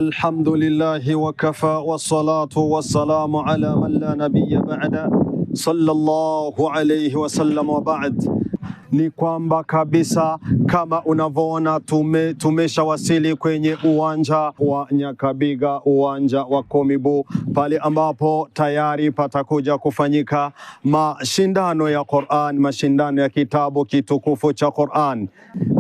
Alhamdulillahi wa kafa wassalatu wassalamu ala man la nabiyya ba'da sallallahu alayhi wa sallam wa ba'd. Ni kwamba kabisa kama unavyoona tumeshawasili kwenye uwanja wa Nyakabiga, uwanja wa Komibu, pale ambapo tayari patakuja kufanyika mashindano ya Qur'an, mashindano ya kitabu kitukufu cha Qur'an,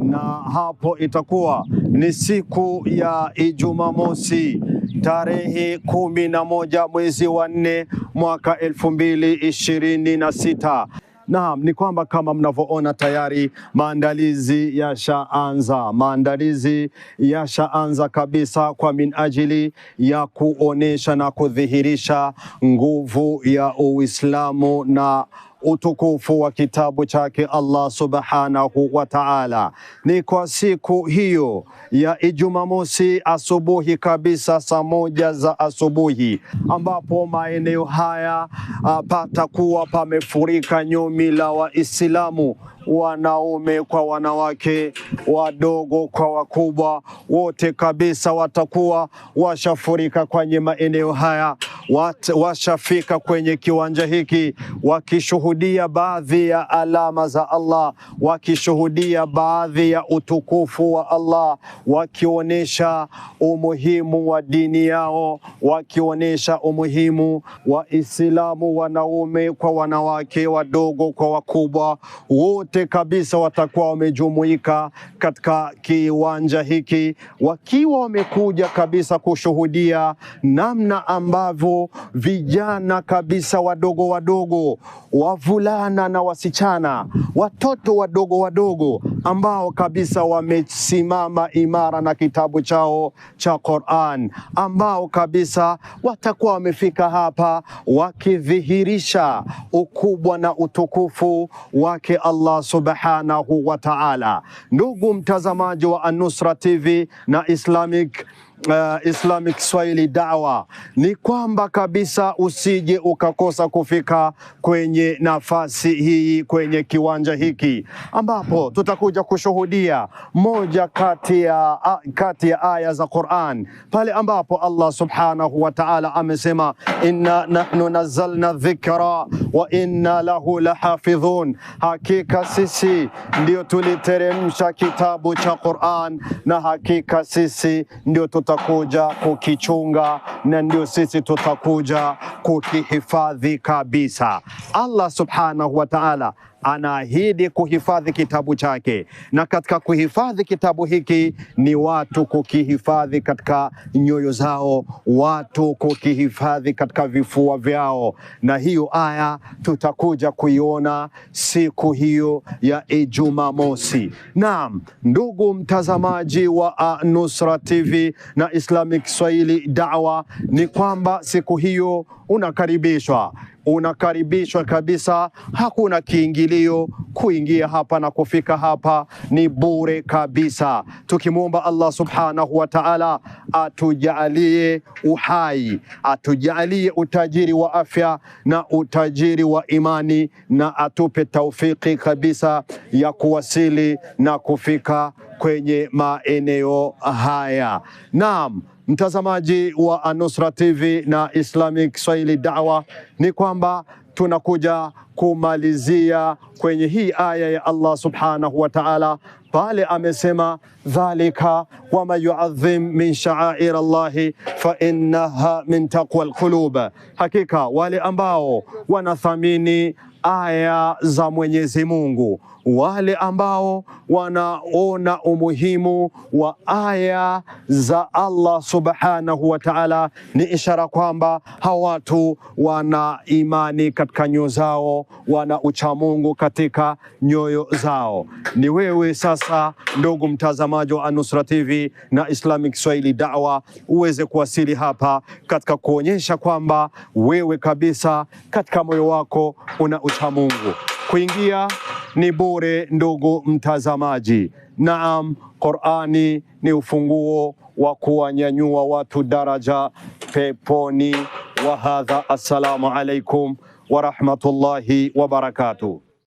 na hapo itakuwa ni siku ya Ijumaa mosi tarehe 11 mwezi wa 4 mwaka 2026. Naam, ni kwamba kama mnavyoona tayari maandalizi yashaanza kabisa kwa minajili ya kuonesha na kudhihirisha nguvu ya Uislamu na utukufu wa kitabu chake Allah subhanahu wa ta'ala. Ni kwa siku hiyo ya Ijumaa mosi asubuhi kabisa, saa 1 za asubuhi, ambapo maeneo haya patakuwa pamefurika nyomi la Waislamu, wanaume kwa wanawake, wadogo kwa wakubwa, wote kabisa watakuwa washafurika kwenye maeneo haya, washafika kwenye kiwanja hiki, wakishuhudia baadhi ya alama za Allah, wakishuhudia baadhi ya utukufu wa Allah, wakionyesha umuhimu wa dini yao, wakionyesha umuhimu wa Islamu, wanaume kwa wanawake, wadogo kwa wakubwa, wote kabisa watakuwa wamejumuika katika kiwanja hiki, wakiwa wamekuja kabisa kushuhudia namna ambavyo vijana kabisa wadogo, wavulana na wasichana, watoto wadogo ambao kabisa wamesimama imara na kitabu chao cha Qur'an, ambao kabisa watakuwa wamefika hapa wakidhihirisha ukubwa na utukufu wake Allah subhanahu wa ta'ala. Ndugu mtazamaji wa An-Nusra TV na Islamic Swahili Da'wa, ni kwamba kabisa usije ukakosa kufika kwenye nafasi hii, kwenye kiwanja hiki ambapo tutakuja kushuhudia moja kati ya aya za Qur'an, pale ambapo Allah subhanahu wa ta'ala amesema inna nahnu nazzalna dhikra wa inna lahu lahafidhun, hakika sisi ndio tuliteremsha kitabu cha Qur'an na hakika sisi ndio tutakuja kukichunga na ndio sisi tutakuja kukihifadhi kabisa. Allah subhanahu wa ta'ala anaahidi kuhifadhi kitabu chake, na katika kuhifadhi kitabu hiki ni watu kukihifadhi katika nyoyo zao, watu kukihifadhi katika vifua vyao, na hiyo aya tutakuja kuiona siku hiyo ya Ijumaa mosi. Naam, ndugu mtazamaji wa Nusra TV na Islamic Swahili Da'wa, ni kwamba siku hiyo unakaribishwa kabisa, hakuna kiingilio. Kuingia hapa na kufika hapa ni bure kabisa, tukimwomba Allah subhanahu wa ta'ala atujalie uhai, atujalie utajiri wa afya na utajiri wa imani, na atupe taufiki kabisa ya kuwasili na kufika kwenye maeneo haya. Naam, mtazamaji wa An-Nusra TV na Islamic Swahili Da'wa, ni kwamba tunakuja kumalizia kwenye hii aya ya Allah subhanahu wa ta'ala, pale amesema dhalika wa man yu'adhim min sha'air Allahi fa innaha min taqwa alqulub, hakika wale ambao wanathamini aya za Mwenyezi Mungu, wale ambao wanaona umuhimu wa aya za Allah subhanahu wa ta'ala, ni ishara kwamba hawa watu wana imani katika nyoyo zao, wana uchamungu katika nyoyo zao. Ni wewe sasa, ndugu mtazamaji wa An-Nusra TV na Islamic Swahili Da'wa, uweze kuwasili hapa katika kuonyesha kwamba wewe kabisa katika moyo wako una uchamungu. Kuingia ni bure, ndugu mtazamaji. Naam, Qur'ani ni ufunguo wa kuwanyanyua watu daraja peponi. Wa hadha, assalamu alaikum wa rahmatullahi wa barakatuh.